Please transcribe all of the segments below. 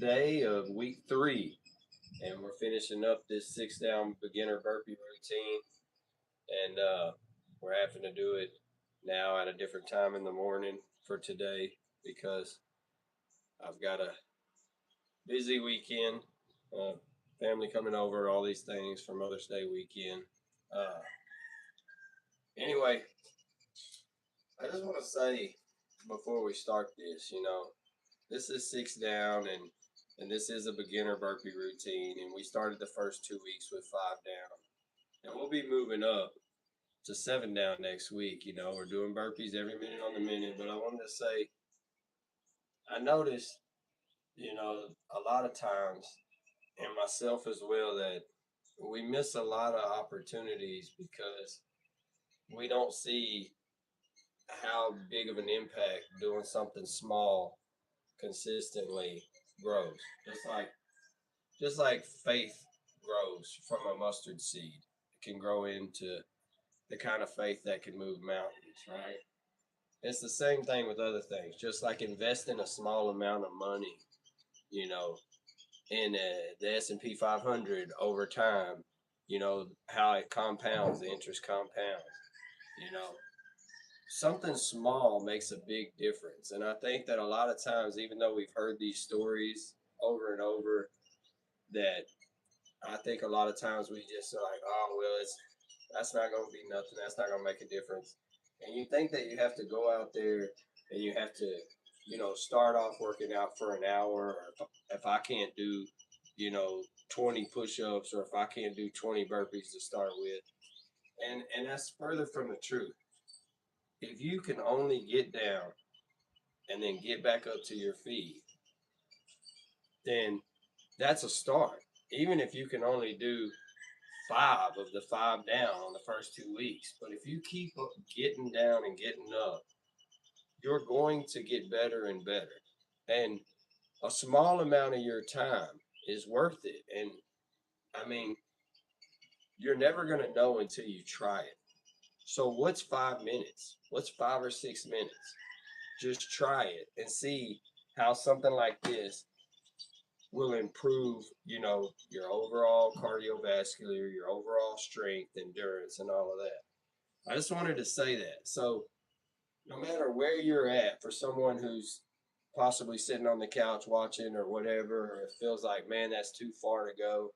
day of week 3, and we're finishing up this 6 down beginner burpee routine. And we're having to do it now at a different time in the morning for today because I've got a busy weekend, uh, family coming over, all these things for Mother's Day weekend. Uh, anyway, I just want to say before we start this, this is 6 down, and this is a beginner burpee routine, and we started the first 2 weeks with 5 down, and we'll be moving up to 7 down next week. We're doing burpees every minute on the minute, but I wanted to say I noticed, a lot of times, and myself as well, that we miss a lot of opportunities because we don't see how big of an impact doing something small consistently grows. Just like faith grows from a mustard seed, it can grow into the kind of faith that can move mountains, right? It's the same thing with other things. Just like investing a small amount of money, you know, in the S&P 500 over time, how it compounds, the interest compounds, you know. Something small makes a big difference. And I think that a lot of times, even though we've heard these stories over and over, that I think a lot of times we just are like, oh, well, that's not going to be nothing. That's not going to make a difference. And you think that you have to go out there and you have to, start off working out for an hour, or if I can't do, 20 push-ups, or if I can't do 20 burpees to start with. And that's further from the truth. If you can only get down and then get back up to your feet, then that's a start. Even if you can only do 5 of the 5 down on the first 2 weeks. But if you keep getting down and getting up, you're going to get better and better. And a small amount of your time is worth it. And I mean, you're never going to know until you try it. So what's 5 minutes? What's 5 or 6 minutes? Just try it and see how something like this will improve, your overall cardiovascular, your overall strength, endurance, and all of that. I just wanted to say that. So no matter where you're at, for someone who's possibly sitting on the couch watching or whatever, or it feels like, man, that's too far to go,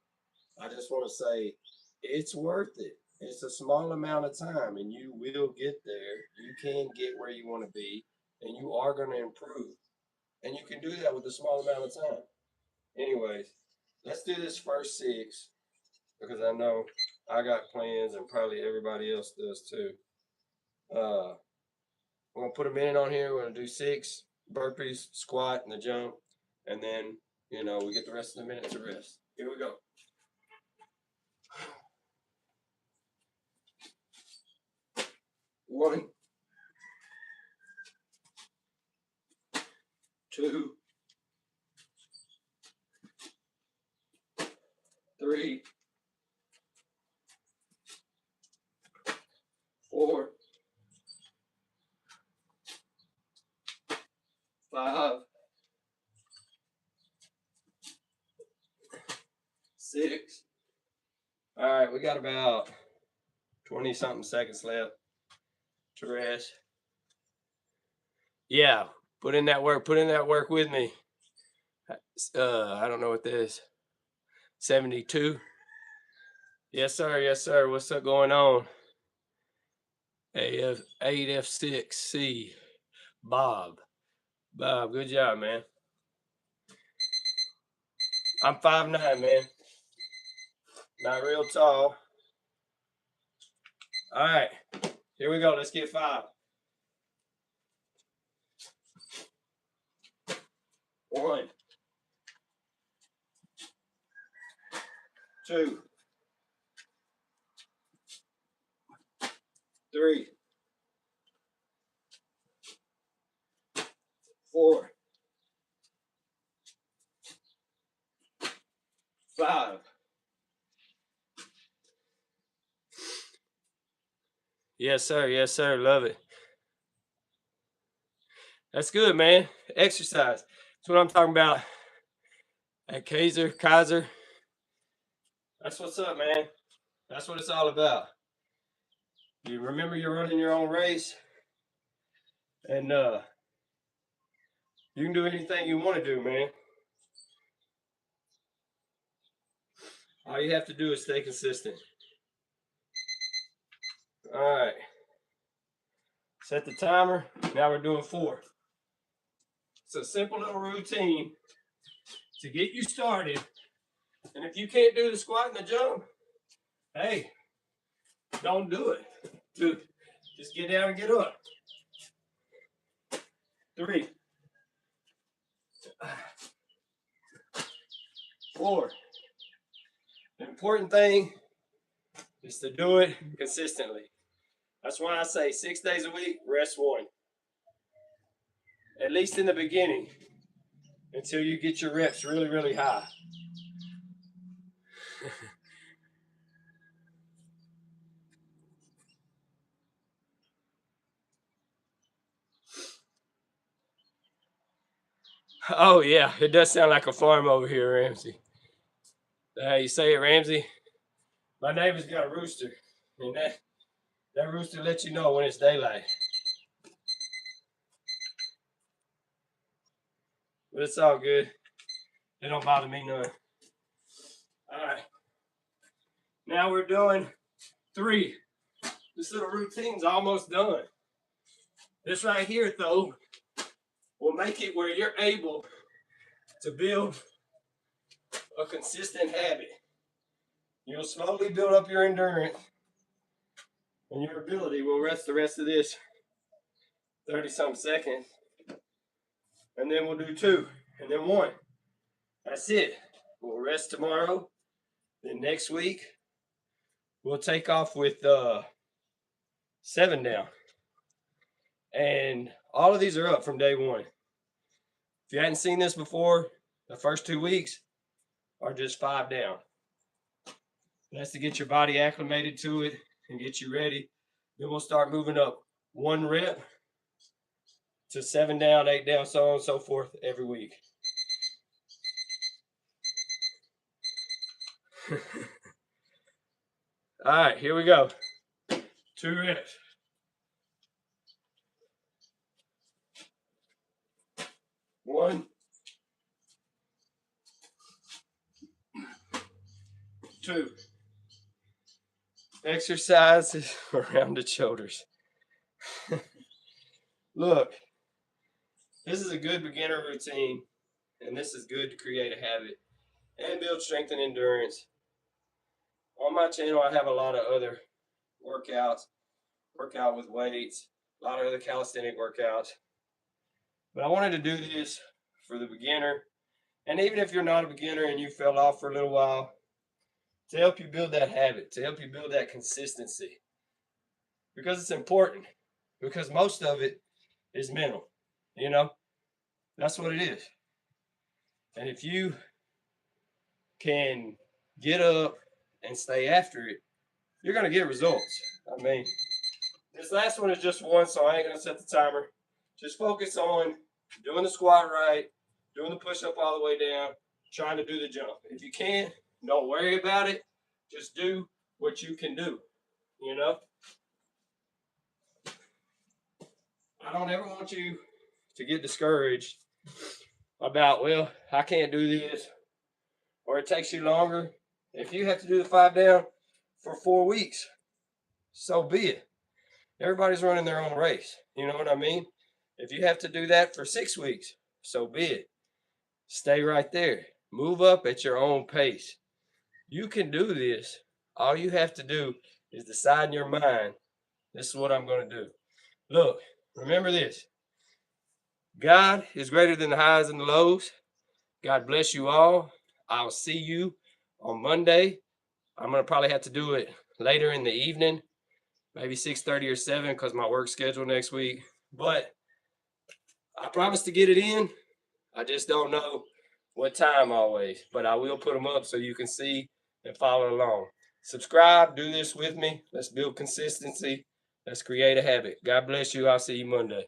I just want to say it's worth it. It's a small amount of time, and you will get there. You can get where you want to be, and you are going to improve. And you can do that with a small amount of time. Anyways, let's do this first 6, because I know I got plans, and probably everybody else does too. We're going to put a minute on here. We're going to do 6 burpees, squat, and the jump. And then, we get the rest of the minute to rest. Here we go. 1, 2, 3, 4, 5, 6. All right, we got about 20 something seconds left to rest. Yeah, put in that work with me. I don't know what this is. 72. Yes sir, what's up going on? AF8F6C Bob, good job, man. I'm 5'9", man, not real tall. All right, here we go. Let's get 5. 1, 2, 3, 4, 5. Yes sir, love it. That's good, man. Exercise. That's what I'm talking about. at Kaiser. That's what's up, man. That's what it's all about. You remember you're running your own race, and you can do anything you want to do, man. All you have to do is stay consistent. All right. Set the timer. Now we're doing 4. It's a simple little routine to get you started. And if you can't do the squat and the jump, hey, don't do it. Dude, just get down and get up. 3, 4. The important thing is to do it consistently. That's why I say 6 days a week, rest 1. At least in the beginning, until you get your reps really, really high. Oh yeah, it does sound like a farm over here, Ramsey. How you say it, Ramsey? My neighbor's got a rooster, and that rooster lets you know when it's daylight. But it's all good. It don't bother me none. All right. Now we're doing 3. This little routine's almost done. This right here, though, will make it where you're able to build a consistent habit. You'll slowly build up your endurance, and your ability will rest the rest of this 30-something seconds. And then we'll do 2, and then 1. That's it. We'll rest tomorrow. Then next week, we'll take off with 7 down. And all of these are up from day 1. If you hadn't seen this before, the first 2 weeks are just 5 down. That's to get your body acclimated to it and get you ready. Then we'll start moving up 1 rep to 7 down, 8 down, so on and so forth every week. All right, here we go. 2 reps. 1, 2. Exercises around the shoulders. Look, this is a good beginner routine, and this is good to create a habit and build strength and endurance. On my channel, I have a lot of other workouts, workout with weights, a lot of other calisthenic workouts. But I wanted to do this for the beginner, and even if you're not a beginner and you fell off for a little while, to help you build that habit, to help you build that consistency. Because it's important, because most of it is mental, you know? That's what it is. And if you can get up and stay after it, you're going to get results. I mean, this last one is just 1, so I ain't going to set the timer. Just focus on doing the squat right, doing the push-up all the way down, trying to do the jump. If you can't, don't worry about it. Just do what you can do, you know? I don't ever want you to get discouraged about, well, I can't do this, or it takes you longer. If you have to do the 5 down for 4 weeks, so be it. Everybody's running their own race. You know what I mean? If you have to do that for 6 weeks, so be it. Stay right there. Move up at your own pace. You can do this. All you have to do is decide in your mind, this is what I'm going to do. Look, remember this. God is greater than the highs and the lows. God bless you all. I'll see you on Monday. I'm going to probably have to do it later in the evening, maybe 6:30 or 7 because my work schedule next week. But I promise to get it in. I just don't know what time always. But I will put them up so you can see and follow along. Subscribe. Do this with me. Let's build consistency. Let's create a habit. God bless you. I'll see you Monday.